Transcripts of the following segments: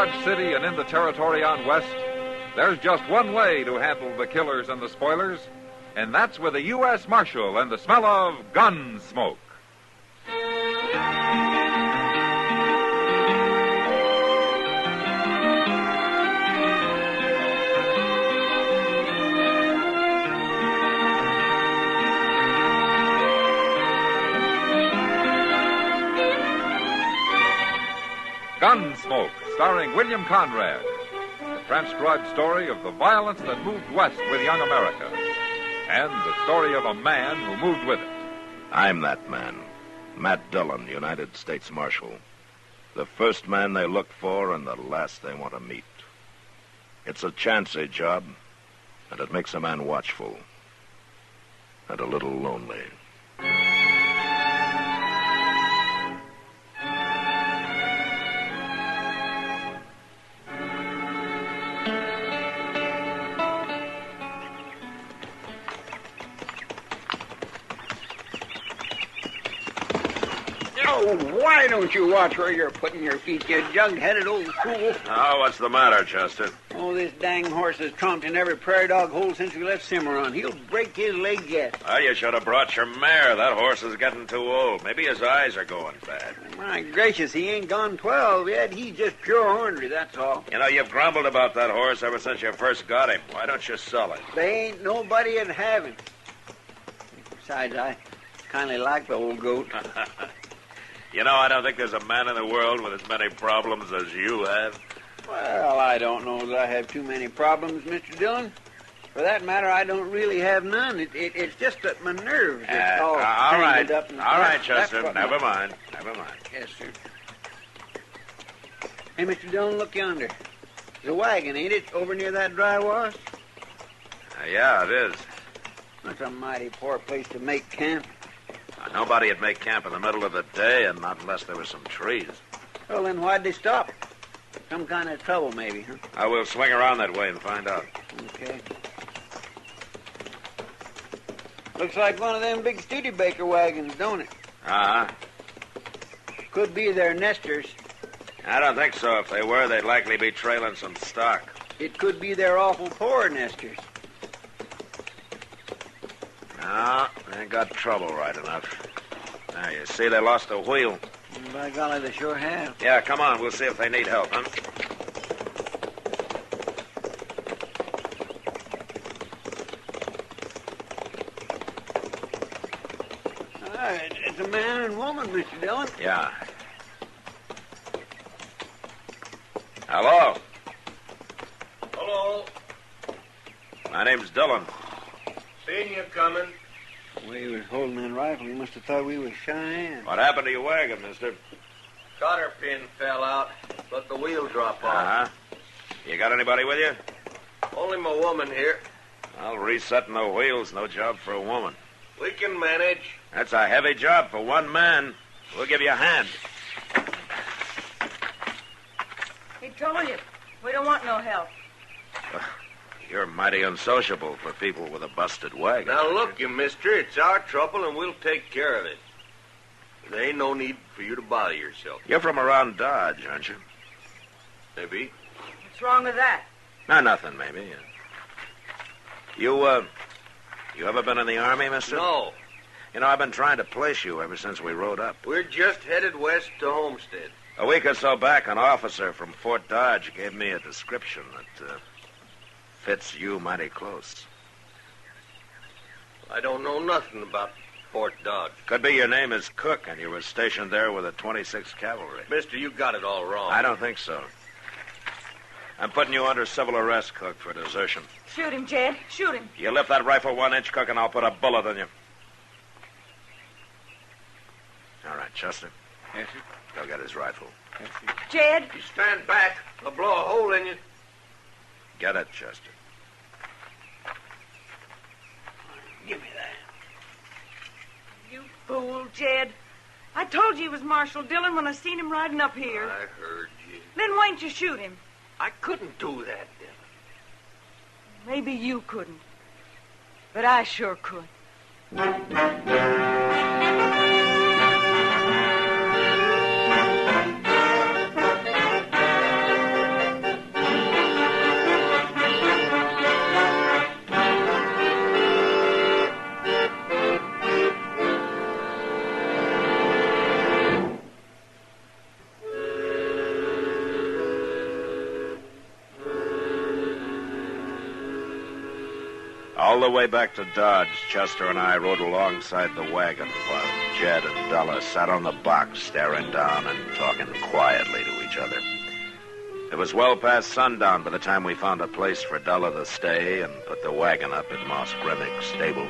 Dodge City and in the territory on west, there's just one way to handle the killers and the spoilers, and that's with a U.S. Marshal and the smell of Gunsmoke. Gunsmoke, starring William Conrad. The transcribed story of the violence that moved west with young America. And the story of a man who moved with it. I'm that man. Matt Dillon, United States Marshal. The first man they look for and the last they want to meet. It's a chancy job, and it makes a man watchful. And a little lonely. Why don't you watch where you're putting your feet, you jug-headed old fool? Oh, what's the matter, Chester? Oh, this dang horse has tromped in every prairie dog hole since we left Cimarron. He'll break his leg yet. Well, you should have brought your mare. That horse is getting too old. Maybe his eyes are going bad. My gracious, he ain't gone 12 yet. He's just pure ornery, that's all. You know, you've grumbled about that horse ever since you first got him. Why don't you sell it? They ain't nobody at have him. Besides, I kind of like the old goat. You know, I don't think there's a man in the world with as many problems as you have. Well, I don't know that I have too many problems, Mr. Dillon. For that matter, I don't really have none. It's just that my nerves are all tangled up. All right, Chester. Never mind. Yes, sir. Hey, Mr. Dillon, look yonder. There's a wagon, ain't it, over near that dry wash? Yeah, it is. That's a mighty poor place to make camp. Nobody would make camp in the middle of the day, and not unless there were some trees. Well, then why'd they stop? Some kind of trouble, maybe, huh? I will swing around that way and find out. Okay. Looks like one of them big Studebaker wagons, don't it? Uh-huh. Could be their nesters. I don't think so. If they were, they'd likely be trailing some stock. It could be their awful poor nesters. No, they got trouble right enough. Now, you see, they lost a wheel. By golly, they sure have. Yeah, come on. We'll see if they need help, huh? It's a man and woman, Mr. Dillon. Yeah. Hello? Hello. My name's Dillon. Seen you coming. The way he was holding that rifle, he must have thought we was Cheyenne. What happened to your wagon, mister? Cotter pin fell out. Let the wheel drop off. Uh-huh. You got anybody with you? Only my woman here. Well, resetting the wheel's no job for a woman. We can manage. That's a heavy job for one man. We'll give you a hand. He told you. We don't want no help. You're mighty unsociable for people with a busted wagon. Now, look, you mister, it's our trouble, and we'll take care of it. There ain't no need for you to bother yourself. You're from around Dodge, aren't you? Maybe. What's wrong with that? No, nothing, maybe. You ever been in the Army, mister? No. You know, I've been trying to place you ever since we rode up. We're just headed west to Homestead. A week or so back, an officer from Fort Dodge gave me a description that fits you mighty close. I don't know nothing about Fort Dodge. Could be your name is Cook, and you were stationed there with the 26th Cavalry. Mister, you got it all wrong. I don't think so. I'm putting you under civil arrest, Cook, for desertion. Shoot him, Jed. Shoot him. You lift that rifle 1 inch, Cook, and I'll put a bullet in you. All right, Chester. Yes, sir. Go get his rifle. Yes, sir. Jed. You stand back. I'll blow a hole in you. Get it, Chester. Give me that. You fool, Jed. I told you he was Marshal Dillon when I seen him riding up here. I heard you. Then why didn't you shoot him? I couldn't do that, Dillon. Maybe you couldn't. But I sure could. All the way back to Dodge, Chester and I rode alongside the wagon while Jed and Della sat on the box staring down and talking quietly to each other. It was well past sundown by the time we found a place for Della to stay and put the wagon up at Moss Grimmick's stable.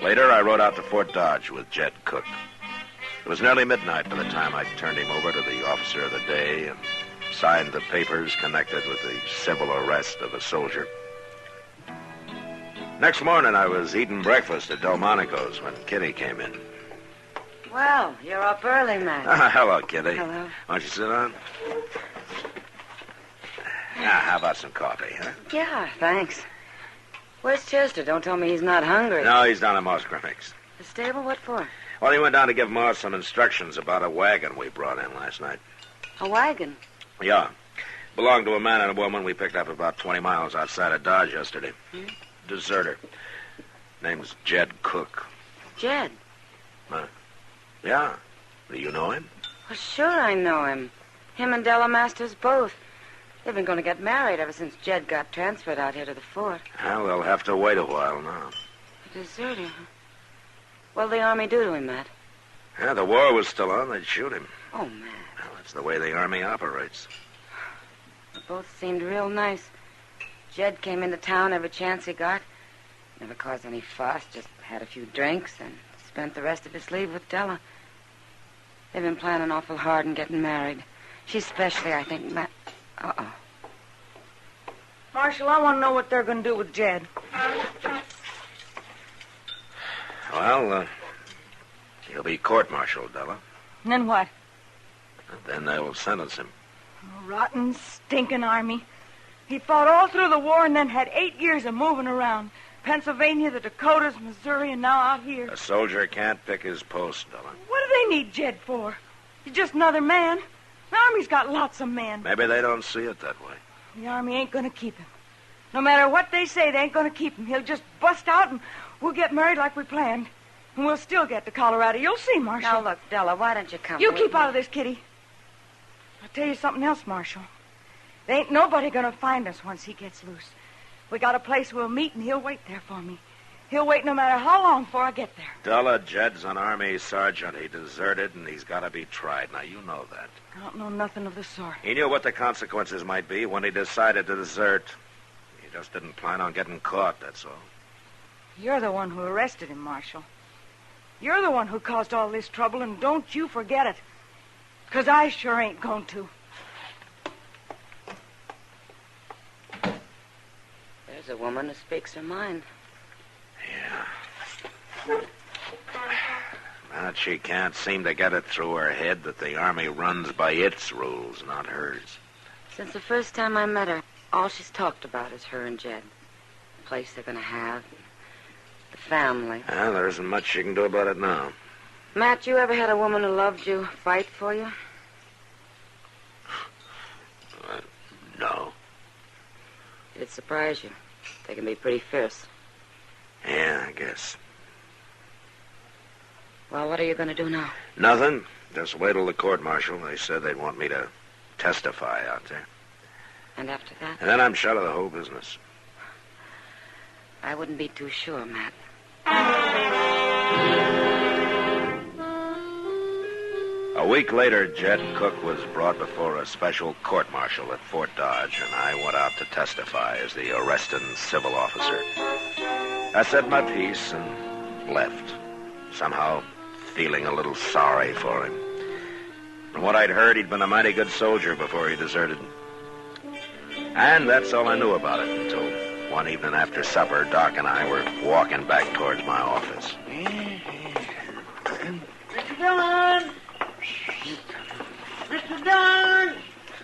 Later, I rode out to Fort Dodge with Jed Cook. It was nearly midnight by the time I turned him over to the officer of the day and signed the papers connected with the civil arrest of a soldier. Next morning, I was eating breakfast at Delmonico's when Kitty came in. Well, you're up early, man. Hello, Kitty. Hello. Why don't you sit down? Now, how about some coffee, huh? Yeah, thanks. Where's Chester? Don't tell me he's not hungry. No, he's down at Moss Grimmick's. The stable? What for? Well, he went down to give Moss some instructions about a wagon we brought in last night. A wagon? Yeah. Belonged to a man and a woman we picked up about 20 miles outside of Dodge yesterday. Deserter. Name's Jed Cook. Jed? Yeah. Do you know him? Well, sure I know him. Him and Della Masters both. They've been going to get married ever since Jed got transferred out here to the fort. Well, they'll have to wait a while now. A deserter, huh? What'll the Army do to him, Matt? Yeah, the war was still on. They'd shoot him. Oh, Matt. Well, that's the way the Army operates. They both seemed real nice. Jed came into town every chance he got. Never caused any fuss, just had a few drinks and spent the rest of his leave with Della. They've been planning awful hard and getting married. She especially, I think, Matt... Uh-oh. Marshal, I want to know what they're going to do with Jed. Well, he'll be court-martialed, Della. And then what? Then they'll sentence him. A rotten, stinking Army. He fought all through the war and then had 8 years of moving around. Pennsylvania, the Dakotas, Missouri, and now out here. A soldier can't pick his post, Della. What do they need Jed for? He's just another man. The Army's got lots of men. Maybe they don't see it that way. The Army ain't going to keep him. No matter what they say, they ain't going to keep him. He'll just bust out and we'll get married like we planned. And we'll still get to Colorado. You'll see, Marshal. Now, look, Della, why don't you come You with keep me? out of this, Kitty. I'll tell you something else, Marshal. There ain't nobody going to find us once he gets loose. We got a place we'll meet, and he'll wait there for me. He'll wait no matter how long before I get there. Della, Jed's an Army sergeant. He deserted, and he's got to be tried. Now, you know that. I don't know nothing of the sort. He knew what the consequences might be when he decided to desert. He just didn't plan on getting caught, that's all. You're the one who arrested him, Marshal. You're the one who caused all this trouble, and don't you forget it. 'Cause I sure ain't going to. There's a woman who speaks her mind. Yeah. But she can't seem to get it through her head that the Army runs by its rules, not hers. Since the first time I met her, all she's talked about is her and Jed. The place they're going to have, the family. Well, there isn't much she can do about it now. Matt, you ever had a woman who loved you fight for you? No. It'd surprise you. They can be pretty fierce. Yeah, I guess. Well, what are you going to do now? Nothing. Just wait till the court-martial. They said they'd want me to testify out there. And after that? And then I'm shut of the whole business. I wouldn't be too sure, Matt. A week later, Jed Cook was brought before a special court-martial at Fort Dodge, and I went out to testify as the arresting civil officer. I said my piece and left, somehow feeling a little sorry for him. From what I'd heard, he'd been a mighty good soldier before he deserted. And that's all I knew about it until one evening after supper, Doc and I were walking back towards my office. Mr. Dillon! Mr. Dillon!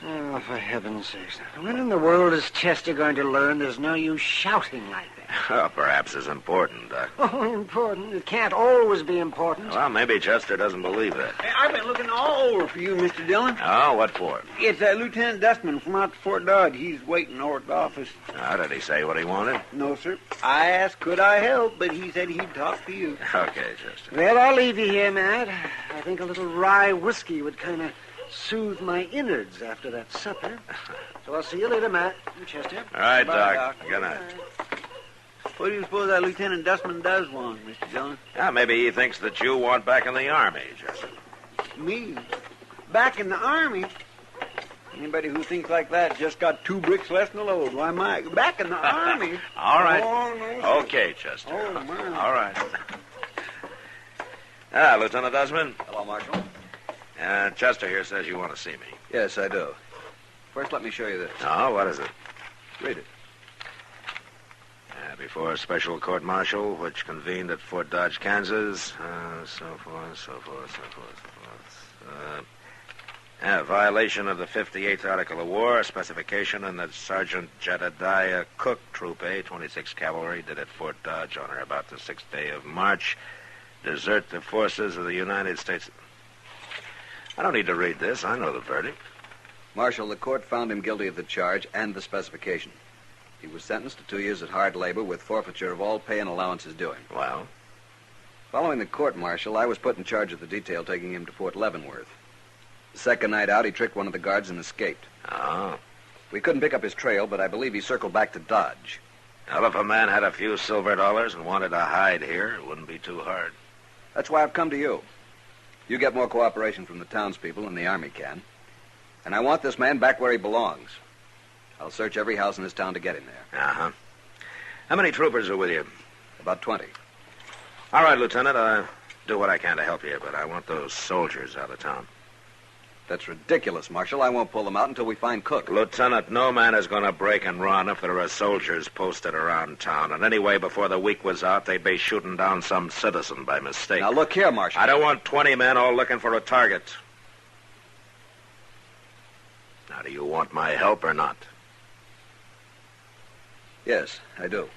Oh, for heaven's sakes. When in the world is Chester going to learn there's no use shouting like that? Well, perhaps it's important, Doc. Oh, important. It can't always be important. Well, maybe Chester doesn't believe that. Hey, I've been looking all over for you, Mr. Dillon. Oh, what for? It's Lieutenant Dustman from out to Fort Dodge. He's waiting over at the office. Did he say what he wanted? No, sir. I asked could I help, but he said he'd talk to you. Okay, Chester. Well, I'll leave you here, Matt. I think a little rye whiskey would kind of soothe my innards after that supper. So I'll see you later, Matt and Chester. All right, Bye, Doc. Good night. What do you suppose that Lieutenant Dustman does want, Mr. Dillon? Maybe he thinks that you want back in the Army, Jesse. Me? Back in the Army? Anybody who thinks like that just got 2 bricks less than a load. Why, my, back in the Army? All right. Oh, no, sir. Okay, Chester. Oh, man. All right. Lieutenant Dustman. Hello, Marshal. Chester here says you want to see me. Yes, I do. First, let me show you this. Oh, what is it? Read it. Before a special court-martial, which convened at Fort Dodge, Kansas, so forth. Violation of the 58th Article of War, specification in that Sergeant Jedediah Cook, Troop A, 26th Cavalry, did at Fort Dodge on or about the 6th day of March, desert the forces of the United States. I don't need to read this. I know the verdict. Marshal, the court found him guilty of the charge and the specification. He was sentenced to 2 years at hard labor with forfeiture of all pay and allowances due him. Well? Following the court-martial, I was put in charge of the detail taking him to Fort Leavenworth. The second night out, he tricked one of the guards and escaped. Oh. We couldn't pick up his trail, but I believe he circled back to Dodge. Well, if a man had a few silver dollars and wanted to hide here, it wouldn't be too hard. That's why I've come to you. You get more cooperation from the townspeople than the Army can. And I want this man back where he belongs. I'll search every house in this town to get him there. Uh-huh. How many troopers are with you? About 20. All right, Lieutenant, I'll do what I can to help you, but I want those soldiers out of town. That's ridiculous, Marshal. I won't pull them out until we find Cook. Lieutenant, no man is going to break and run if there are soldiers posted around town. And anyway, before the week was out, they'd be shooting down some citizen by mistake. Now, look here, Marshal. I don't want 20 men all looking for a target. Now, do you want my help or not? Yes, I do.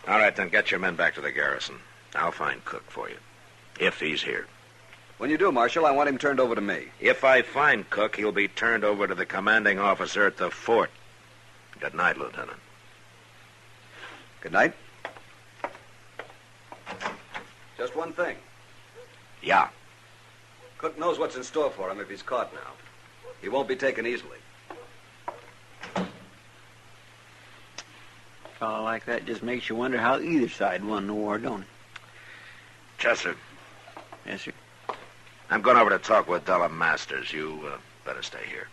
All right, then get your men back to the garrison. I'll find Cook for you, if he's here. When you do, Marshal, I want him turned over to me. If I find Cook, he'll be turned over to the commanding officer at the fort. Good night, Lieutenant. Good night. Just one thing. Yeah. Cook knows what's in store for him if he's caught now. He won't be taken easily. A fellow like that just makes you wonder how either side won the war, don't it? Chester. Yes, sir. I'm going over to talk with Della Masters. You better stay here.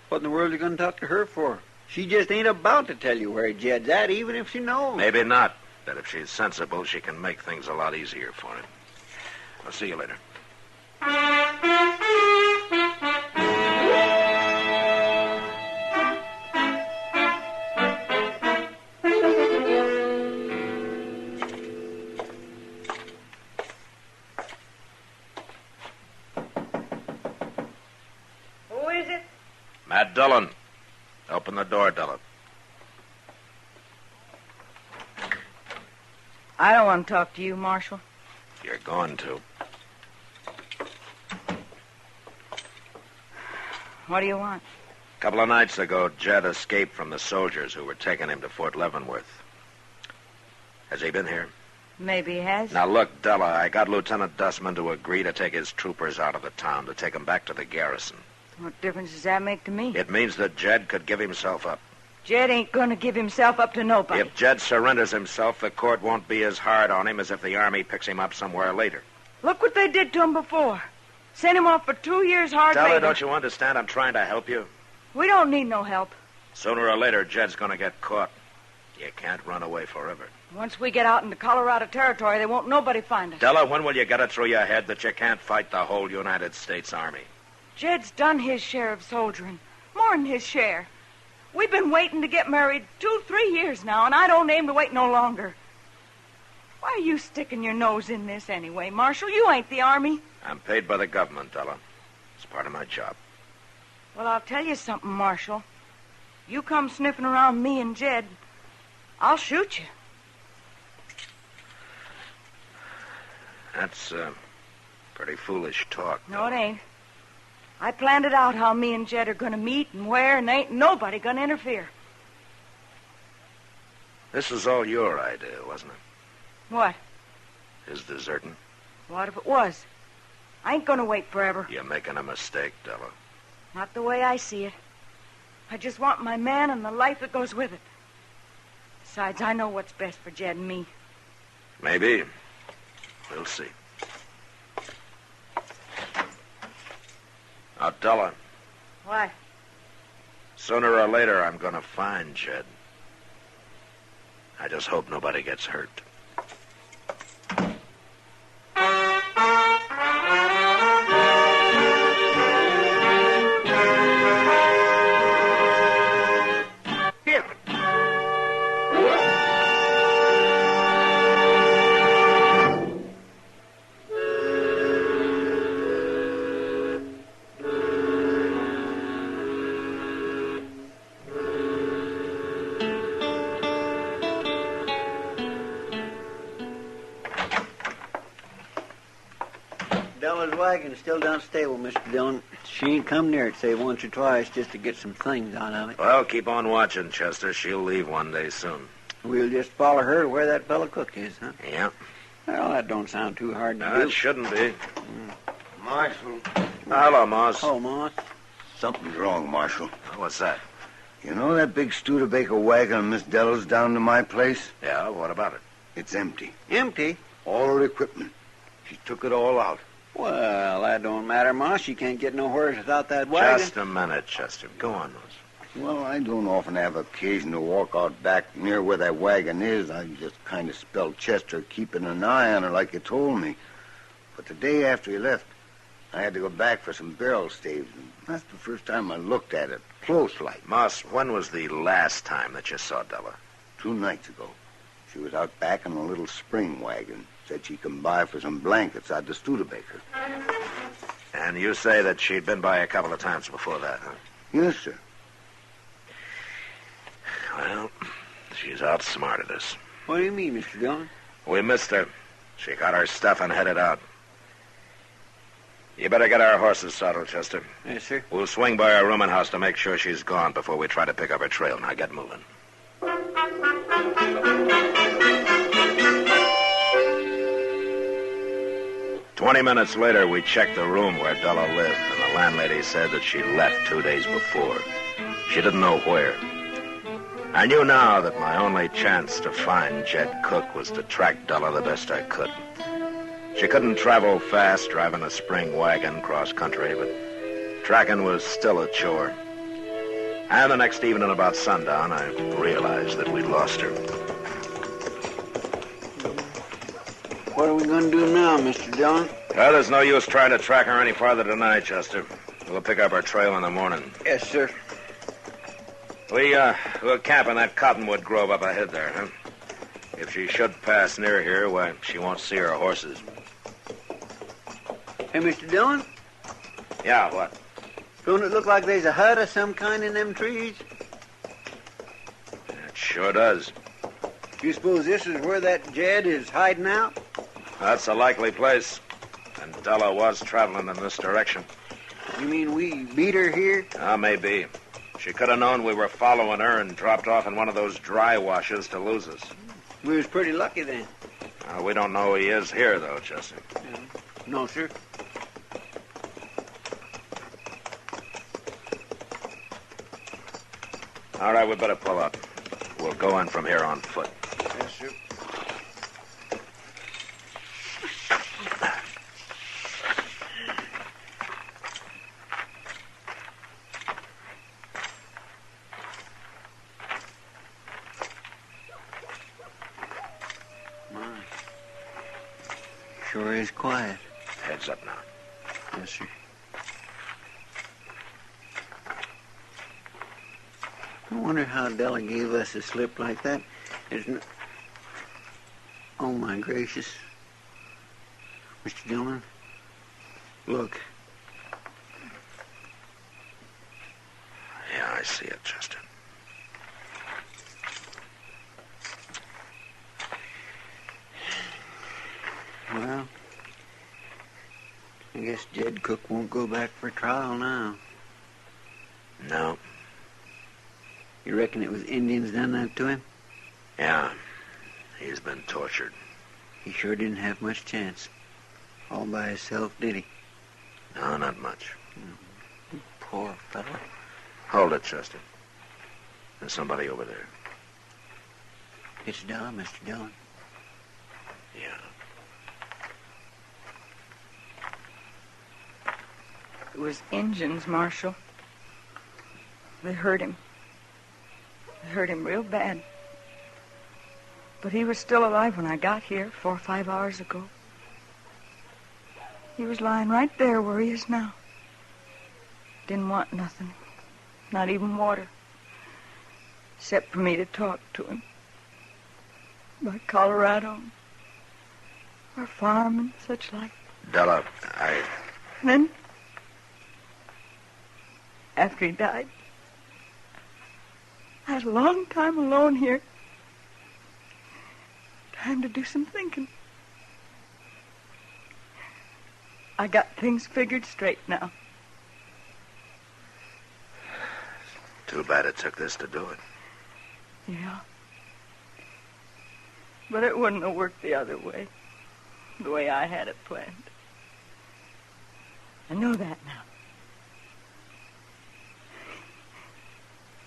What in the world are you going to talk to her for? She just ain't about to tell you where Jed's at, even if she knows. Maybe not. But if she's sensible, she can make things a lot easier for him. I'll see you later. Matt Dillon. Open the door, Dillon. I don't want to talk to you, Marshal. You're going to. What do you want? A couple of nights ago, Jed escaped from the soldiers who were taking him to Fort Leavenworth. Has he been here? Maybe he has. Now, look, Della, I got Lieutenant Dustman to agree to take his troopers out of the town, to take them back to the garrison. What difference does that make to me? It means that Jed could give himself up. Jed ain't going to give himself up to nobody. If Jed surrenders himself, the court won't be as hard on him as if the Army picks him up somewhere later. Look what they did to him before. Sent him off for 2 years hard labor. Della, don't you understand? I'm trying to help you. We don't need no help. Sooner or later, Jed's going to get caught. You can't run away forever. Once we get out into Colorado territory, there won't nobody find us. Della, when will you get it through your head that you can't fight the whole United States Army? Jed's done his share of soldiering. More than his share. We've been waiting to get married 2-3 years now, and I don't aim to wait no longer. Why are you sticking your nose in this anyway, Marshal? You ain't the Army. I'm paid by the government, Della. It's part of my job. Well, I'll tell you something, Marshal. You come sniffing around me and Jed, I'll shoot you. That's pretty foolish talk. No, it ain't. I planned it out how me and Jed are going to meet and where, and ain't nobody going to interfere. This was all your idea, wasn't it? What? His deserting. What if it was? I ain't going to wait forever. You're making a mistake, Della. Not the way I see it. I just want my man and the life that goes with it. Besides, I know what's best for Jed and me. Maybe. We'll see. Now, Della. What? Sooner or later, I'm going to find Jed. I just hope nobody gets hurt. Della's wagon's still down stable, Mr. Dillon. She ain't come near it, say, once or twice just to get some things out of it. Well, keep on watching, Chester. She'll leave one day soon. We'll just follow her to where that fellow cook is, huh? Yeah. Well, that don't sound too hard to No, do. it shouldn't be. Marshal. Hello, Moss. Oh, Moss. Something's wrong, Marshal. What's that? You know that big Studebaker wagon of Miss Della's down to my place? Yeah, what about it? It's empty. Empty? All her equipment. She took it all out. Well, that don't matter, Moss. She can't get nowhere without that wagon. Just a minute, Chester. Go on, Moss. Well, I don't often have occasion to walk out back near where that wagon is. I just kind of spelled Chester keeping an eye on her like you told me. But the day after he left, I had to go back for some barrel staves. And that's the first time I looked at it, close like. Moss, when was the last time that you saw Della? 2 nights ago. She was out back in a little spring wagon. Said she'd come by for some blankets out to Studebaker. And you say that she'd been by a couple of times before that, huh? Yes, sir. Well, she's outsmarted us. What do you mean, Mr. Dillon? We missed her. She got her stuff and headed out. You better get our horses saddled, Chester. Yes, sir. We'll swing by our rooming house to make sure she's gone before we try to pick up her trail. Now get moving. 20 minutes later, we checked the room where Della lived, and the landlady said that she left 2 days before. She didn't know where. I knew now that my only chance to find Jed Cook was to track Della the best I could. She couldn't travel fast driving a spring wagon cross-country, but tracking was still a chore. And the next evening about sundown, I realized that we'd lost her. What are we going to do now, Mr. Dillon? Well, there's no use trying to track her any farther tonight, Chester. We'll pick up her trail in the morning. Yes, sir. We'll camp in that cottonwood grove up ahead there, huh? If she should pass near here, why, she won't see her horses. Hey, Mr. Dillon? Yeah, what? Don't it look like there's a hut of some kind in them trees? It sure does. You suppose this is where that Jed is hiding out? That's a likely place. And Della was traveling in this direction. You mean we beat her here? Maybe. She could have known we were following her and dropped off in one of those dry washes to lose us. We was pretty lucky then. We don't know he is here, though, Chester. Yeah. No, sir. All right, we better pull up. We'll go in from here on foot. Yes, sir. My. Sure is quiet. Heads up now. Yes, sir. I wonder how Della gave us a slip like that. There's no... Oh, my gracious. Mr. Dillon, look. Yeah, I see it, Chester. Well, I guess Jed Cook won't go back for trial now. No. You reckon it was Indians done that to him? Yeah. He's been tortured. He sure didn't have much chance. All by himself, did he? No, not much. Poor fellow. Hold it, Chester. There's somebody over there. It's Dillon, Mr. Dillon. Yeah. It was Injuns, Marshal. They hurt him. They hurt him real bad. But he was still alive when I got here 4 or 5 hours ago. He was lying right there where he is now. Didn't want nothing, not even water, except for me to talk to him. By Colorado, our farm and such like. Della, And then, after he died, I had a long time alone here. Time to do some thinking. I got things figured straight now. Too bad it took this to do it. Yeah. But it wouldn't have worked the other way. The way I had it planned. I know that now.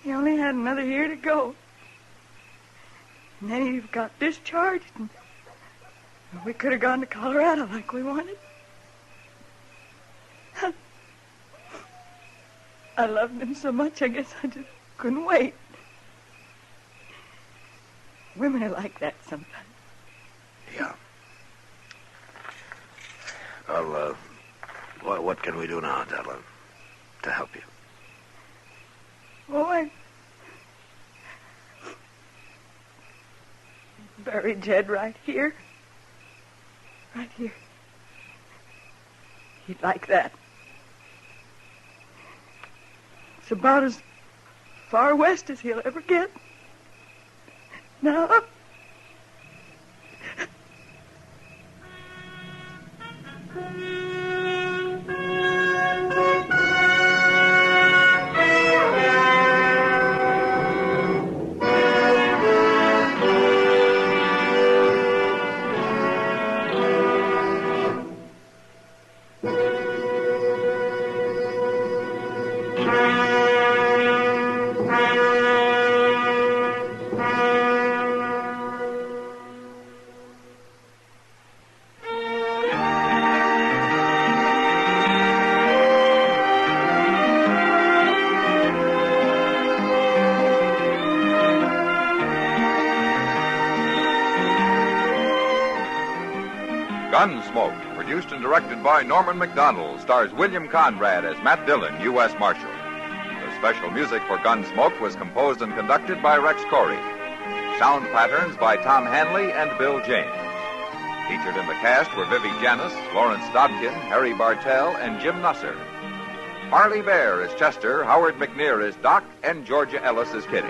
He only had another year to go. And then he got discharged. And we could have gone to Colorado like we wanted. I loved him so much, I guess I just couldn't wait. Women are like that sometimes. Yeah. Well, what can we do now, Della, to help you? Oh, I buried Jed right here. Right here. He'd like that. It's about as far west as he'll ever get. Now, Gunsmoke, produced and directed by Norman McDonald, stars William Conrad as Matt Dillon, U.S. Marshal. The special music for Gunsmoke was composed and conducted by Rex Corey. Sound patterns by Tom Hanley and Bill James. Featured in the cast were Vivi Janis, Lawrence Dobkin, Harry Bartell, and Jim Nusser. Harley Bear is Chester, Howard McNear is Doc, and Georgia Ellis is Kitty.